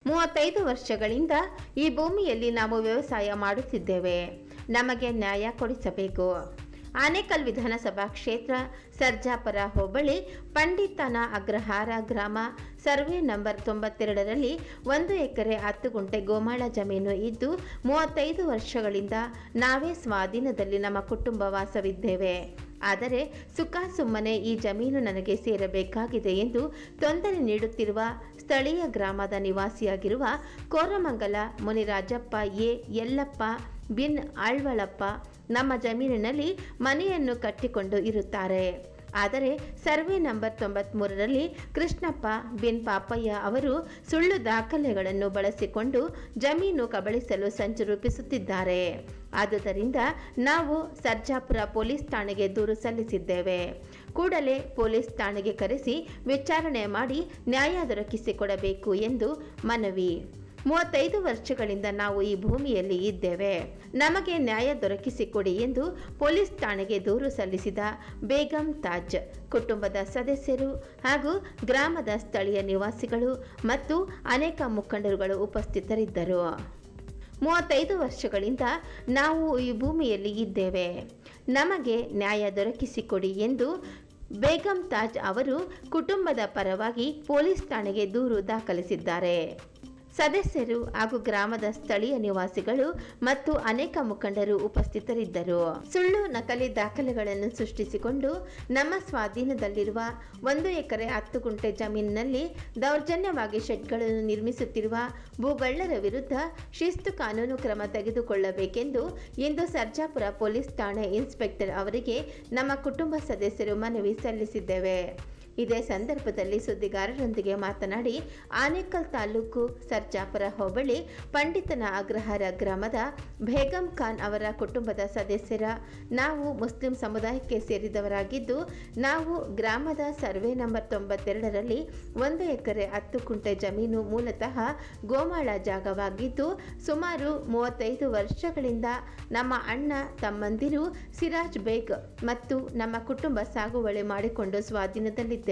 35 ವರ್ಷಗಳಿಂದ ಈ ಭೂಮಿಯಲ್ಲಿ ನಾವು ವ್ಯವಸಾಯ ಮಾಡುತ್ತಿದ್ದೇವೆ. ನಮಗೆ ನ್ಯಾಯ ಕೊಡಿಸಬೇಕು. ಆನೇಕಲ್ ವಿಧಾನಸಭಾ ಕ್ಷೇತ್ರ, ಸರ್ಜಾಪುರ ಹೋಬಳಿ, ಪಂಡಿತನ ಅಗ್ರಹಾರ ಗ್ರಾಮ, ಸರ್ವೆ ನಂಬರ್ 92ರಲ್ಲಿ 1 ಎಕರೆ 10 ಗುಂಟೆ ಗೋಮಾಳ ಜಮೀನು ಇದ್ದು 35 ವರ್ಷಗಳಿಂದ ನಾವೇ ಸ್ವಾಧೀನದಲ್ಲಿ ನಮ್ಮ ಕುಟುಂಬ ವಾಸವಿದ್ದೇವೆ. ಆದರೆ ಸುಖ ಸುಮ್ಮನೆ ಈ ಜಮೀನು ನನಗೆ ಸೇರಬೇಕಾಗಿದೆ ಎಂದು ತೊಂದರೆ ನೀಡುತ್ತಿರುವ ಸ್ಥಳೀಯ ಗ್ರಾಮದ ನಿವಾಸಿಯಾಗಿರುವ ಕೋರಮಂಗಲ ಮುನಿರಾಜಪ್ಪ ಎ ಯಲ್ಲಪ್ಪ ಬಿನ್ ಆಳ್ವಳಪ್ಪ ನಮ್ಮ ಜಮೀನಿನಲ್ಲಿ ಮನೆಯನ್ನು ಕಟ್ಟಿಕೊಂಡು ಇರುತ್ತಾರೆ. ಆದರೆ ಸರ್ವೆ ನಂಬರ್ 93ರಲ್ಲಿ ಕೃಷ್ಣಪ್ಪ ಬಿನ್ ಪಾಪಯ್ಯ ಅವರು ಸುಳ್ಳು ದಾಖಲೆಗಳನ್ನು ಬಳಸಿಕೊಂಡು ಜಮೀನು ಕಬಳಿಸಲು ಸಂಚು ರೂಪಿಸುತ್ತಿದ್ದಾರೆ. ಆದುದರಿಂದ ನಾವು ಸರ್ಜಾಪುರ ಪೊಲೀಸ್ ಠಾಣೆಗೆ ದೂರು ಸಲ್ಲಿಸಿದ್ದೇವೆ. ಕೂಡಲೇ ಪೊಲೀಸ್ ಠಾಣೆಗೆ ಕರೆಸಿ ವಿಚಾರಣೆ ಮಾಡಿ ನ್ಯಾಯ ದೊರಕಿಸಿಕೊಡಬೇಕು ಎಂದು ಮನವಿ. 35 ವರ್ಷಗಳಿಂದ ನಾವು ಈ ಭೂಮಿಯಲ್ಲಿ ಇದ್ದೇವೆ. ನಮಗೆ ನ್ಯಾಯ ದೊರಕಿಸಿಕೊಡಿ ಎಂದು ಪೊಲೀಸ್ ಠಾಣೆಗೆ ದೂರು ಸಲ್ಲಿಸಿದ ಬೇಗಂ ತಾಜ್ ಕುಟುಂಬದ ಸದಸ್ಯರು ಹಾಗೂ ಗ್ರಾಮದ ಸ್ಥಳೀಯ ನಿವಾಸಿಗಳು ಮತ್ತು ಅನೇಕ ಮುಖಂಡರುಗಳು ಉಪಸ್ಥಿತರಿದ್ದರು. 35 ವರ್ಷಗಳಿಂದ ನಾವು ಈ ಭೂಮಿಯಲ್ಲಿ ಇದ್ದೇವೆ. ನಮಗೆ ನ್ಯಾಯ ದೊರಕಿಸಿಕೊಡಿ ಎಂದು ಬೇಗಂ ತಾಜ್ ಅವರು ಕುಟುಂಬದ ಪರವಾಗಿ ಪೊಲೀಸ್ ಠಾಣೆಗೆ ದೂರು ದಾಖಲಿಸಿದ್ದಾರೆ. ಸದಸ್ಯರು ಹಾಗೂ ಗ್ರಾಮದ ಸ್ಥಳೀಯ ನಿವಾಸಿಗಳು ಮತ್ತು ಅನೇಕ ಮುಖಂಡರು ಉಪಸ್ಥಿತರಿದ್ದರು. ಸುಳ್ಳು ನಕಲಿ ದಾಖಲೆಗಳನ್ನು ಸೃಷ್ಟಿಸಿಕೊಂಡು ನಮ್ಮ ಸ್ವಾಧೀನದಲ್ಲಿರುವ 1 ಎಕರೆ 10 ಗುಂಟೆ ಜಮೀನಿನಲ್ಲಿ ದೌರ್ಜನ್ಯವಾಗಿ ಶೆಡ್ಗಳನ್ನು ನಿರ್ಮಿಸುತ್ತಿರುವ ಭೂಗಳ್ಳರ ವಿರುದ್ಧ ಶಿಸ್ತು ಕಾನೂನು ಕ್ರಮ ತೆಗೆದುಕೊಳ್ಳಬೇಕೆಂದು ಇಂದು ಸರ್ಜಾಪುರ ಪೊಲೀಸ್ ಠಾಣೆ ಇನ್ಸ್ಪೆಕ್ಟರ್ ಅವರಿಗೆ ನಮ್ಮ ಕುಟುಂಬ ಸದಸ್ಯರು ಮನವಿ ಸಲ್ಲಿಸಿದ್ದೇವೆ. ಇದೇ ಸಂದರ್ಭದಲ್ಲಿ ಸುದ್ದಿಗಾರರೊಂದಿಗೆ ಮಾತನಾಡಿ ಆನೇಕಲ್ ತಾಲೂಕು ಸರ್ಜಾಪುರ ಹೋಬಳಿ ಪಂಡಿತನ ಅಗ್ರಹಾರ ಗ್ರಾಮದ ಬೇಗಂ ಖಾನ್ ಅವರ ಕುಟುಂಬದ ಸದಸ್ಯರ ನಾವು ಮುಸ್ಲಿಂ ಸಮುದಾಯಕ್ಕೆ ಸೇರಿದವರಾಗಿದ್ದು ನಾವು ಗ್ರಾಮದ ಸರ್ವೆ ನಂಬರ್ 92ರಲ್ಲಿ 1 ಎಕರೆ 10 ಗುಂಟೆ ಜಮೀನು ಮೂಲತಃ ಗೋಮಾಳ ಜಾಗವಾಗಿದ್ದು ಸುಮಾರು 35 ವರ್ಷಗಳಿಂದ ನಮ್ಮ ಅಣ್ಣ ತಮ್ಮಂದಿರು ಸಿರಾಜ್ ಬೇಗ್ ಮತ್ತು ನಮ್ಮ ಕುಟುಂಬ ಸಾಗುವಳಿ ಮಾಡಿಕೊಂಡು ಸ್ವಾಧೀನದಲ್ಲಿದ್ದೇವೆ.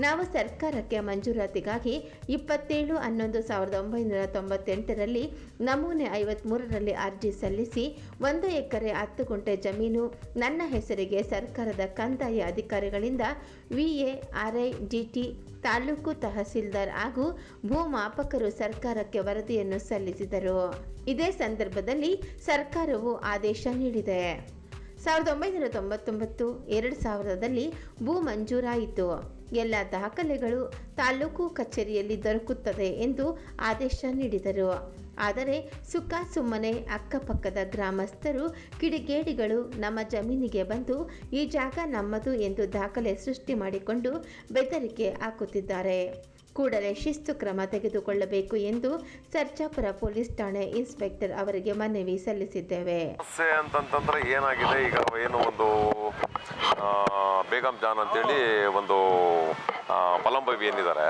ನಾವು ಸರ್ಕಾರಕ್ಕೆ ಮಂಜೂರಾತಿಗಾಗಿ 27/11/1998ರಲ್ಲಿ ನಮೂನೆ 53ರಲ್ಲಿ ಅರ್ಜಿ ಸಲ್ಲಿಸಿ 1 ಎಕರೆ 10 ಗುಂಟೆ ಜಮೀನು ನನ್ನ ಹೆಸರಿಗೆ ಸರ್ಕಾರದ ಕಂದಾಯ ಅಧಿಕಾರಿಗಳಿಂದ VA, RI, DT, taluk tahsildar ಹಾಗೂ ಭೂಮಾಪಕರು ಸರ್ಕಾರಕ್ಕೆ ವರದಿಯನ್ನು ಸಲ್ಲಿಸಿದರು. ಇದೇ ಸಂದರ್ಭದಲ್ಲಿ ಸರ್ಕಾರವು ಆದೇಶ ನೀಡಿದೆ. 1999, 2000ರಲ್ಲಿ ಭೂ ಮಂಜೂರಾಯಿತು. ಎಲ್ಲ ದಾಖಲೆಗಳು ತಾಲೂಕು ಕಚೇರಿಯಲ್ಲಿ ದೊರಕುತ್ತದೆ ಎಂದು ಆದೇಶ ನೀಡಿದರು. ಆದರೆ ಸುಖ ಸುಮ್ಮನೆ ಅಕ್ಕಪಕ್ಕದ ಗ್ರಾಮಸ್ಥರು ಕಿಡಿಗೇಡಿಗಳು ನಮ್ಮ ಜಮೀನಿಗೆ ಬಂದು ಈ ಜಾಗ ನಮ್ಮದು ಎಂದು ದಾಖಲೆ ಸೃಷ್ಟಿ ಮಾಡಿಕೊಂಡು ಬೆದರಿಕೆ ಹಾಕುತ್ತಿದ್ದಾರೆ. ಕೂಡಲೇ ಶಿಸ್ತು ಕ್ರಮ ತೆಗೆದುಕೊಳ್ಳಬೇಕು ಎಂದು ಸರ್ಜಾಪುರ ಪೊಲೀಸ್ ಠಾಣೆ ಇನ್ಸ್ಪೆಕ್ಟರ್ ಅವರಿಗೆ ಮನವಿ ಸಲ್ಲಿಸಿದ್ದೇವೆ. ಅಂತಂತಂದ್ರೆ ಏನಾಗಿದೆ, ಈಗ ಏನು ಒಂದು ಬೇಗಂ ಜಾನ್ ಅಂತೇಳಿ ಒಂದು ಫಲಾನುಭವಿ ಏನಿದ್ದಾರೆ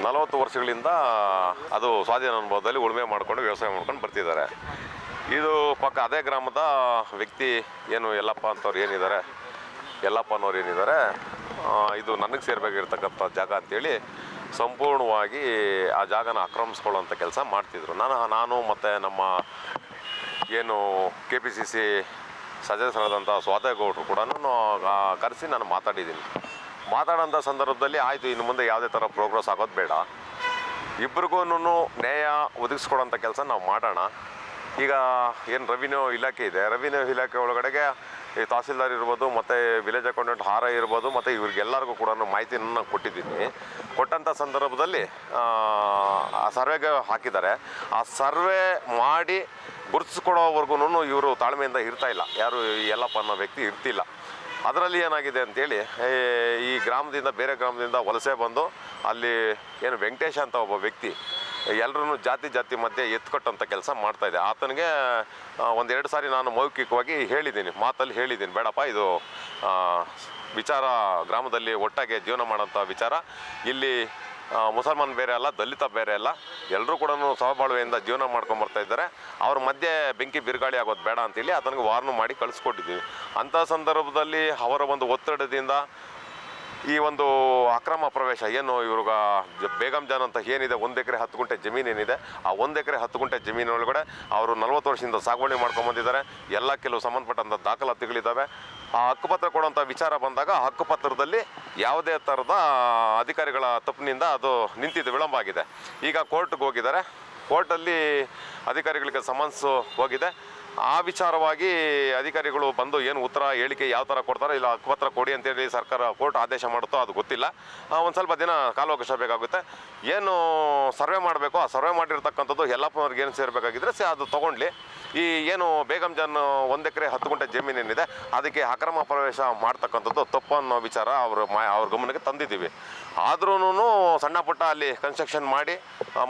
40 ವರ್ಷಗಳಿಂದ ಅದು ಸ್ವಾಧೀನ ಅನುಭವದಲ್ಲಿ ಉಳುಮೆ ಮಾಡ್ಕೊಂಡು ವ್ಯವಸಾಯ ಮಾಡ್ಕೊಂಡು ಬರ್ತಿದ್ದಾರೆ. ಇದು ಪಕ್ಕ ಅದೇ ಗ್ರಾಮದ ವ್ಯಕ್ತಿ ಏನು ಯಲ್ಲಪ್ಪ ಅಂತವ್ರು ಏನಿದ್ದಾರೆ, ಯಲ್ಲಪ್ಪನವ್ರು ಏನಿದ್ದಾರೆ, ಇದು ನನಗೆ ಸೇರಬೇಕಿರ್ತಕ್ಕಂಥ ಜಾಗ ಅಂತೇಳಿ ಸಂಪೂರ್ಣವಾಗಿ ಆ ಜಾಗನ ಆಕ್ರಮಿಸ್ಕೊಳ್ಳೋಂಥ ಕೆಲಸ ಮಾಡ್ತಿದ್ರು. ನಾನು ಮತ್ತು ನಮ್ಮ ಏನು KPCC ಸದಸ್ಯರಾದಂಥ ಸ್ವಾತೇಗೌಡರು ಕೂಡ ಕರೆಸಿ ನಾನು ಮಾತಾಡೋಂಥ ಸಂದರ್ಭದಲ್ಲಿ ಆಯಿತು, ಇನ್ನು ಮುಂದೆ ಯಾವುದೇ ಥರ ಪ್ರೋಗ್ರೆಸ್ ಆಗೋದು ಬೇಡ, ಇಬ್ರಿಗೂ ನ್ಯಾಯ ಒದಗಿಸ್ಕೊಡೋಂಥ ಕೆಲಸ ನಾವು ಮಾಡೋಣ. ಈಗ ಏನು ರೆವಿನ್ಯೂ ಇಲಾಖೆ ಇದೆ, ರೆವಿನ್ಯೂ ಇಲಾಖೆ ಒಳಗಡೆಗೆ ಈ ತಹಸೀಲ್ದಾರ್ ಇರ್ಬೋದು ಮತ್ತು ವಿಲೇಜ್ ಅಕೌಂಟೆಂಟ್ RI ಇರ್ಬೋದು ಮತ್ತು ಇವ್ರಿಗೆಲ್ಲರಿಗೂ ಕೂಡ ಮಾಹಿತಿಯನ್ನು ಕೊಟ್ಟಿದ್ದೀನಿ. ಕೊಟ್ಟಂಥ ಸಂದರ್ಭದಲ್ಲಿ ಆ ಸರ್ವೆಗೆ ಹಾಕಿದ್ದಾರೆ. ಆ ಸರ್ವೆ ಮಾಡಿ ಗುರುತಿಸ್ಕೊಡೋವರೆಗೂ ಇವರು ತಾಳ್ಮೆಯಿಂದ ಇರ್ತಾಯಿಲ್ಲ, ಯಾರು ಯಲ್ಲಪ್ಪ ಅನ್ನೋ ವ್ಯಕ್ತಿ ಇರ್ತಿಲ್ಲ. ಅದರಲ್ಲಿ ಏನಾಗಿದೆ ಅಂತೇಳಿ ಈ ಗ್ರಾಮದಿಂದ ಬೇರೆ ಗ್ರಾಮದಿಂದ ವಲಸೆ ಬಂದು ಅಲ್ಲಿ ಏನು ವೆಂಕಟೇಶ ಅಂತ ಒಬ್ಬ ವ್ಯಕ್ತಿ ಎಲ್ಲರೂ ಜಾತಿ ಮಧ್ಯೆ ಎತ್ಕೊಟ್ಟಂಥ ಕೆಲಸ ಮಾಡ್ತಾಯಿದ್ದೆ. ಆತನಿಗೆ 1-2 ಸಾರಿ ನಾನು ಮೌಖಿಕವಾಗಿ ಮಾತಲ್ಲಿ ಹೇಳಿದ್ದೀನಿ, ಬೇಡಪ್ಪ ಇದು ವಿಚಾರ ಗ್ರಾಮದಲ್ಲಿ ಒಟ್ಟಾಗಿ ಜೀವನ ಮಾಡೋಂಥ ವಿಚಾರ, ಇಲ್ಲಿ ಮುಸಲ್ಮಾನ್ ಬೇರೆ ಅಲ್ಲ, ದಲಿತ ಬೇರೆ ಅಲ್ಲ, ಎಲ್ಲರೂ ಕೂಡ ಸಹಬಾಳ್ವೆಯಿಂದ ಜೀವನ ಮಾಡ್ಕೊಂಬರ್ತಾ ಇದ್ದಾರೆ, ಅವ್ರ ಮಧ್ಯೆ ಬೆಂಕಿ ಬಿರುಗಾಳಿ ಆಗೋದು ಬೇಡ ಅಂತೇಳಿ ಆತನಿಗೆ ವಾರ್ನು ಮಾಡಿ ಕಳಿಸ್ಕೊಟ್ಟಿದ್ದೀವಿ. ಅಂಥ ಸಂದರ್ಭದಲ್ಲಿ ಅವರ ಒಂದು ಒತ್ತಡದಿಂದ ಈ ಒಂದು ಅಕ್ರಮ ಪ್ರವೇಶ ಏನು ಇವ್ರಿಗ ಬೇಗಂ ಜಾನ್ ಅಂತ ಏನಿದೆ 1 ಎಕರೆ 10 ಗುಂಟೆ ಜಮೀನು ಏನಿದೆ, ಆ 1 ಎಕರೆ 10 ಗುಂಟೆ ಜಮೀನೊಳಗಡೆ ಅವರು 40 ವರ್ಷದಿಂದ ಸಾಗುವಳಿ ಮಾಡ್ಕೊಂಡ್ಬಂದಿದ್ದಾರೆ. ಎಲ್ಲ ಕೆಲವು ಸಂಬಂಧಪಟ್ಟಂಥ ದಾಖಲಾತಿಗಳಿದ್ದಾವೆ. ಆ ಹಕ್ಕುಪತ್ರ ಕೊಡುವಂಥ ವಿಚಾರ ಬಂದಾಗ ಹಕ್ಕುಪತ್ರದಲ್ಲಿ ಯಾವುದೇ ಥರದ ಅಧಿಕಾರಿಗಳ ತಪ್ಪಿನಿಂದ ಅದು ನಿಂತಿದೆ, ವಿಳಂಬ ಆಗಿದೆ. ಈಗ ಕೋರ್ಟ್ಗೆ ಹೋಗಿದ್ದಾರೆ. ಕೋರ್ಟಲ್ಲಿ ಅಧಿಕಾರಿಗಳಿಗೆ ಸಮನ್ಸು ಹೋಗಿದೆ. ಆ ವಿಚಾರವಾಗಿ ಅಧಿಕಾರಿಗಳು ಬಂದು ಏನು ಉತ್ತರ ಹೇಳಿಕೆ ಯಾವ ಥರ ಕೊಡ್ತಾರೋ, ಇಲ್ಲ ಹಕ್ಕುಪತ್ರ ಕೊಡಿ ಅಂತೇಳಿ ಸರ್ಕಾರ ಕೋರ್ಟ್ ಆದೇಶ ಮಾಡುತ್ತೋ ಅದು ಗೊತ್ತಿಲ್ಲ. ಒಂದು ಸ್ವಲ್ಪ ದಿನ ಕಾಲಾವಕಾಶ ಬೇಕಾಗುತ್ತೆ. ಏನು ಸರ್ವೆ ಮಾಡಬೇಕು ಆ ಸರ್ವೆ ಮಾಡಿರ್ತಕ್ಕಂಥದ್ದು ಯಲ್ಲಪ್ಪನವ್ರಿಗೆ ಏನು ಸೇರಬೇಕಾಗಿದ್ರೆ ಅದು ತೊಗೊಂಡ್ಲಿ. ಈ ಏನು ಬೇಗಂ ಜಾನ್ 1 ಎಕರೆ 10 ಗುಂಟೆ ಜಮೀನೇನಿದೆ ಅದಕ್ಕೆ ಅಕ್ರಮ ಪ್ರವೇಶ ಮಾಡ್ತಕ್ಕಂಥದ್ದು ತಪ್ಪು ಅನ್ನೋ ವಿಚಾರ ಅವ್ರ ಗಮನಕ್ಕೆ ತಂದಿದ್ದೀವಿ. ಆದ್ರೂ ಸಣ್ಣ ಪುಟ್ಟ ಅಲ್ಲಿ ಕನ್ಸ್ಟ್ರಕ್ಷನ್ ಮಾಡಿ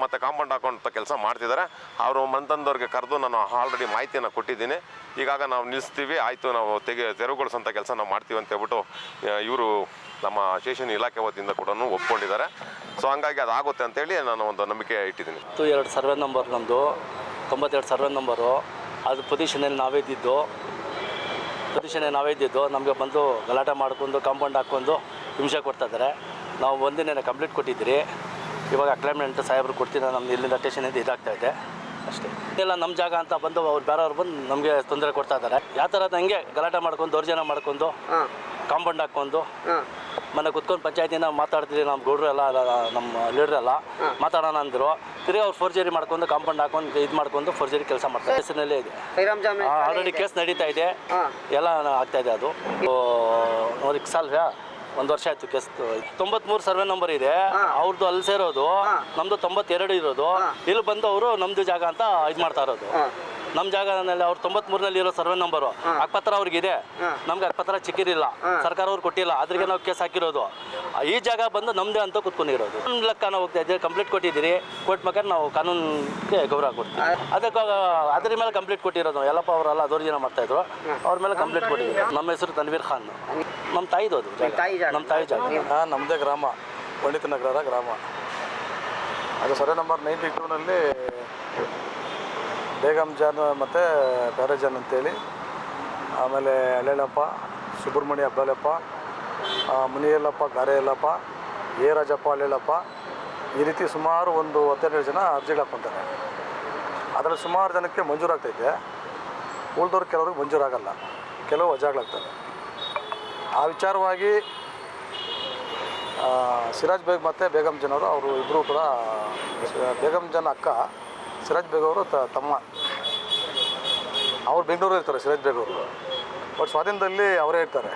ಮತ್ತು ಕಾಂಪೌಂಡ್ ಹಾಕೊಂಡ ಕೆಲಸ ಮಾಡ್ತಿದ್ದಾರೆ. ಅವರು ಮಂತಂದವ್ರಿಗೆ ಕರೆದು ನಾನು ಆಲ್ರೆಡಿ ಮಾಹಿತಿಯನ್ನು ಕೊಟ್ಟಿದ್ದೀನಿ. ಈಗಾಗ ನಾವು ನಿಲ್ಲಿಸ್ತೀವಿ, ಆಯಿತು ನಾವು ತೆರವುಗೊಳಿಸೋಂಥ ಕೆಲಸ ನಾವು ಮಾಡ್ತೀವಿ ಅಂತ ಹೇಳ್ಬಿಟ್ಟು ಇವರು ನಮ್ಮ ಸ್ಟೇಷನ್ ಇಲಾಖೆ ವತಿಯಿಂದ ಕೂಡ ಒಪ್ಕೊಂಡಿದ್ದಾರೆ. ಸೊ ಹಂಗಾಗಿ ಅದಾಗುತ್ತೆ ಅಂತೇಳಿ ನಾನು ಒಂದು ನಂಬಿಕೆ ಇಟ್ಟಿದ್ದೀನಿ. 2 ಸರ್ವೆ ನಂಬರ್ ನಮ್ಮದು 92 ಸರ್ವೆ ನಂಬರು. ಅದು ಪೊಸಿಷನಲ್ಲಿ ನಾವೇ ಇದ್ದಿದ್ದು ನಮಗೆ ಬಂದು ಗಲಾಟೆ ಮಾಡ್ಕೊಂಡು ಕಾಂಪೌಂಡ್ ಹಾಕ್ಕೊಂಡು ಹಿಂಸೆ ಕೊಡ್ತಾಯಿದ್ದಾರೆ. ನಾವು ಒಂದಿನ ಕಂಪ್ಲೀಟ್ ಕೊಟ್ಟಿದ್ದೀರಿ. ಇವಾಗ ಅಕ್ಲೈಮೆಂಟ್ ಸಾಹೇಬ್ರು ಕೊಡ್ತೀನಿ, ನಮ್ದು ಇಲ್ಲಿಂದ ಸ್ಟೇಷನಿಂದ ಇದಾಗ್ತಾಯಿದೆ ಅಷ್ಟೇ. ಇಲ್ಲ ನಮ್ಮ ಜಾಗ ಅಂತ ಬಂದು ಅವ್ರು ಬೇರೆಯವ್ರು ಬಂದು ನಮಗೆ ತೊಂದರೆ ಕೊಡ್ತಾ ಇದ್ದಾರೆ. ಯಾವ ಥರ ಹಂಗೆ ಗಲಾಟೆ ಮಾಡ್ಕೊಂಡು ದೌರ್ಜನ್ಯ ಮಾಡ್ಕೊಂಡು ಕಾಂಪೌಂಡ್ ಹಾಕ್ಕೊಂಡು ಮನೆ ಕುತ್ಕೊಂಡು ಪಂಚಾಯತಿನ ಮಾತಾಡ್ತಿದ್ವಿ. ನಮ್ಮ ಗೌಡ್ರು ಎಲ್ಲ ನಮ್ಮ ಲೀಡ್ರೆಲ್ಲ ಮಾತಾಡೋಣ ಅಂದರು. ತಿರುಗಿ ಅವ್ರು ಫೋರ್ಜರಿ ಮಾಡ್ಕೊಂಡು ಕಾಂಪೌಂಡ್ ಹಾಕೊಂಡು ಇದು ಮಾಡ್ಕೊಂಡು ಫೋರ್ಜರಿ ಕೆಲಸ ಮಾಡ್ತಾರೆ. ಕೇಸಿನಲ್ಲೇ ಇದೆ, ಆಲ್ರೆಡಿ ಕೇಸ್ ನಡೀತಾ ಇದೆ, ಎಲ್ಲ ಆಗ್ತಾ ಇದೆ. ಅದು ನೋಡಿ ಸಾಲ 1 ವರ್ಷ ಆಯಿತು ಕೇಸ್. 93 ಸರ್ವೆ ನಂಬರ್ ಇದೆ ಅವ್ರದ್ದು, ಅಲ್ಲಿ ಸೇರೋದು. ನಮ್ಮದು 92 ಇರೋದು. ಇಲ್ಲಿ ಬಂದು ಅವರು ನಮ್ಮದು ಜಾಗ ಅಂತ ಇದು ಮಾಡ್ತಾ ಇರೋದು. ನಮ್ಮ ಜಾಗದಲ್ಲಿ ಅವ್ರು 93ನಲ್ಲಿ ಇರೋ ಸರ್ವೆ ನಂಬರು ಹಕ್ಕುಪತ್ರ ಅವ್ರಿಗಿದೆ. ನಮ್ಗೆ ಹಕ್ಕುಪತ್ರ ಚಿಕ್ಕಿರಿಲ್ಲ, ಸರ್ಕಾರ ಅವ್ರು ಕೊಟ್ಟಿಲ್ಲ. ಅದ್ರಿಗೆ ನಾವು ಕೇಸ್ ಹಾಕಿರೋದು. ಈ ಜಾಗ ಬಂದು ನಮ್ಮದೇ ಅಂತ ಕೂತ್ಕೊಂಡಿರೋದು. ಲೆಕ್ಕ ನಾವು ಹೋಗ್ತಾ ಇದ್ದೀವಿ, ಕಂಪ್ಲೀಟ್ ಕೊಟ್ಟಿದ್ದೀರಿ. ಕೋರ್ಟ್ ಬೇಕಾದ್ರೆ ನಾವು ಕಾನೂನಿಗೆ ಗೌರವ ಕೊಡ್ತೀವಿ. ಅದಕ್ಕೆ ಅದ್ರ ಮೇಲೆ ಕಂಪ್ಲೀಟ್ ಕೊಟ್ಟಿರೋದು. ಯಲ್ಲಪ್ಪ ಅವರೆಲ್ಲ ದೌರ್ಜನ್ಯ ಮಾಡ್ತಾಯಿದ್ರು, ಅವ್ರ ಮೇಲೆ ಕಂಪ್ಲೀಟ್ ಕೊಟ್ಟಿದ್ದೀವಿ. ನಮ್ಮ ಹೆಸರು ತನ್ವೀರ್ ಖಾನ್. ನಮ್ಮ ತಾಯಿದು ಅದು ನಮ್ಮ ತಾಯಿ ಜಾಗ. ನಮ್ಮದೇ ಗ್ರಾಮ, ಪಂಡಿತ ನಗರ ಗ್ರಾಮ. ಅದು ಸರ್ವೆ ನಂಬರ್ 92ನಲ್ಲಿ ಬೇಗಂ ಜಾನ್ ಮತ್ತು ಬೇರೆ ಜಾನ್ ಅಂತೇಳಿ, ಆಮೇಲೆ ಹಳ್ಳೆಯಲ್ಲಪ್ಪ, ಸುಬ್ರಹ್ಮಣ್ಯ ಅಬ್ಬಾಲೆಪ್ಪ, ಮುನಿಯಲ್ಲಪ್ಪ, ಗಾರೆ ಯಲ್ಲಪ್ಪ, ಎ ರಾಜಪ್ಪ, ಹಳ್ಳೆಯಲ್ಲಪ್ಪ, ಈ ರೀತಿ ಸುಮಾರು ಒಂದು 12 ಜನ ಅರ್ಜಿಗಳು ಹಾಕ್ಕೊತಾರೆ. ಅದರಲ್ಲಿ ಸುಮಾರು ಜನಕ್ಕೆ ಮಂಜೂರಾಗ್ತೈತೆ. ಉಳಿದವ್ರು ಕೆಲವ್ರಿಗೆ ಮಂಜೂರಾಗಲ್ಲ, ಕೆಲವು ವಜಾಗಳಾಗ್ತವೆ. ಆ ವಿಚಾರವಾಗಿ ಸಿರಾಜ್ ಬೇಗ್ ಮತ್ತು ಬೇಗಂ ಜಾನ್ ಅವರು ಇಬ್ಬರು ಕೂಡ, ಬೇಗಂ ಜಾನ್ ಅಕ್ಕ ಸಿರಾಜ್ ಬೇಗ್ ಅವರು ತಮ್ಮ. ಅವ್ರು ಬೆಂಗಳೂರು ಇರ್ತಾರೆ ಸಿರಾಜ್ ಬೇಗ್ ಅವರು. ಬಟ್ ಸ್ವಾಧೀನದಲ್ಲಿ ಅವರೇ ಇರ್ತಾರೆ.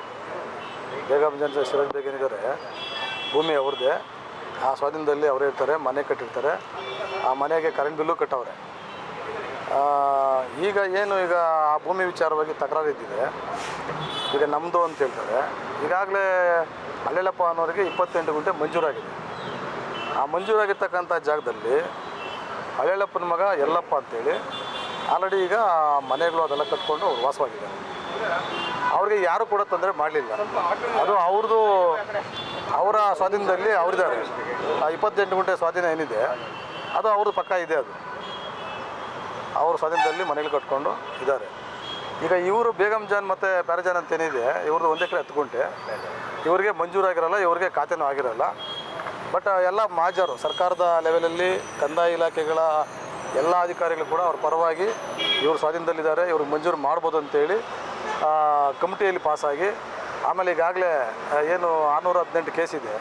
ಬೇಗಂ ಜಾನ್ ಸಿರಾಜ್ ಬೇಗ್ ಏನಿದ್ದಾರೆ ಭೂಮಿ ಅವ್ರದ್ದೇ. ಆ ಸ್ವಾಧೀನದಲ್ಲಿ ಅವರೇ ಇರ್ತಾರೆ. ಮನೆ ಕಟ್ಟಿರ್ತಾರೆ. ಆ ಮನೆಗೆ ಕರೆಂಟ್ ಬಿಲ್ಲು ಕಟ್ಟವ್ರೆ. ಈಗ ಆ ಭೂಮಿ ವಿಚಾರವಾಗಿ ತಕರಾರು ಇದ್ದಿದೆ. ಈಗ ನಮ್ಮದು ಅಂತ ಹೇಳ್ತಾರೆ. ಈಗಾಗಲೇ ಹಳ್ಳೆಯಲ್ಲಪ್ಪ ಅನ್ನೋರಿಗೆ 28 ಗುಂಟೆ ಮಂಜೂರಾಗಿದೆ. ಆ ಮಂಜೂರಾಗಿರ್ತಕ್ಕಂಥ ಜಾಗದಲ್ಲಿ ಹಳ್ಳೆಯಲ್ಲಪ್ಪನ ಮಗ ಯಲ್ಲಪ್ಪ ಅಂತೇಳಿ ಆಲ್ರೆಡಿ ಈಗ ಮನೆಗಳು ಅದೆಲ್ಲ ಕಟ್ಕೊಂಡು ಅವ್ರು ವಾಸವಾಗಿದ್ದಾರೆ. ಅವ್ರಿಗೆ ಯಾರೂ ಕೂಡ ತೊಂದರೆ ಮಾಡಲಿಲ್ಲ. ಅದು ಅವ್ರದ್ದು, ಅವರ ಸ್ವಾಧೀನದಲ್ಲಿ ಅವರಿದ್ದಾರೆ. ಆ 28 ಗುಂಟೆ ಸ್ವಾಧೀನ ಏನಿದೆ ಅದು ಅವ್ರದ್ದು ಪಕ್ಕ ಇದೆ. ಅದು ಅವ್ರ ಸ್ವಾಧೀನದಲ್ಲಿ ಮನೆಗಳು ಕಟ್ಕೊಂಡು ಇದ್ದಾರೆ. ಈಗ ಇವರು ಬೇಗಂ ಜಾನ್ ಮತ್ತು ಬೇರೆ ಜಾನ್ ಅಂತ ಏನಿದೆ, ಇವ್ರದ್ದು 1 ಎಕರೆ 10 ಗುಂಟೆ. ಇವ್ರಿಗೆ ಮಂಜೂರಾಗಿರಲ್ಲ, ಇವ್ರಿಗೆ ಖಾತೆನೂ ಆಗಿರಲ್ಲ. ಬಟ್ ಎಲ್ಲ ಮಾಜರು ಸರ್ಕಾರದ ಲೆವೆಲಲ್ಲಿ ಕಂದಾಯ ಇಲಾಖೆಗಳ ಎಲ್ಲ ಅಧಿಕಾರಿಗಳು ಕೂಡ ಅವ್ರ ಪರವಾಗಿ ಇವರು ಸ್ವಾಧೀನದಲ್ಲಿದ್ದಾರೆ, ಇವ್ರಿಗೆ ಮಂಜೂರು ಮಾಡ್ಬೋದು ಅಂತೇಳಿ ಕಮಿಟಿಯಲ್ಲಿ ಪಾಸಾಗಿ, ಆಮೇಲೆ ಈಗಾಗಲೇ ಏನು 618 ಕೇಸ್ ಇದೆ,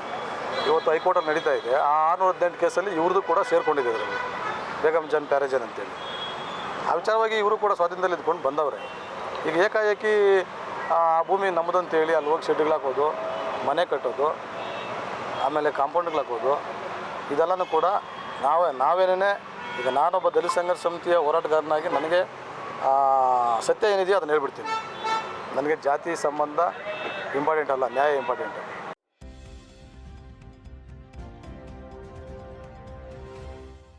ಇವತ್ತು ಹೈಕೋರ್ಟಲ್ಲಿ ನಡೀತಾ ಇದೆ. ಆ 618 ಕೇಸಲ್ಲಿ ಇವ್ರದ್ದು ಕೂಡ ಸೇರ್ಕೊಂಡಿದೆ ಅದರಲ್ಲಿ, ಬೇಗಂ ಜಾನ್ ಬೇರೆ ಜಾನ್ ಅಂತೇಳಿ. ಆ ವಿಚಾರವಾಗಿ ಇವರು ಕೂಡ ಸ್ವಾಧೀನದಲ್ಲಿ ಇದ್ಕೊಂಡು ಬಂದವ್ರೆ. ಈಗ ಏಕಾಏಕಿ ಆ ಭೂಮಿ ನಮ್ಮದಂತೇಳಿ ಅಲ್ಲಿ ಹೋಗಿ ಶೆಡ್ಗಳು ಹಾಕೋದು, ಮನೆ ಕಟ್ಟೋದು, ಆಮೇಲೆ ಕಾಂಪೌಂಡ್ಗಳು ಹಾಕೋದು, ಇದೆಲ್ಲನೂ ಕೂಡ ನಾವೇನೇ. ಈಗ ನಾನೊಬ್ಬ ದಲಿತ ಸಂಘರ್ಷ ಸಮಿತಿಯ ಹೋರಾಟಗಾರನಾಗಿ ನನಗೆ ಸತ್ಯ ಏನಿದೆಯೋ ಅದನ್ನು ಹೇಳ್ಬಿಡ್ತೀನಿ. ನನಗೆ ಜಾತಿ ಸಂಬಂಧ ಇಂಪಾರ್ಟೆಂಟ್ ಅಲ್ಲ, ನ್ಯಾಯ ಇಂಪಾರ್ಟೆಂಟು.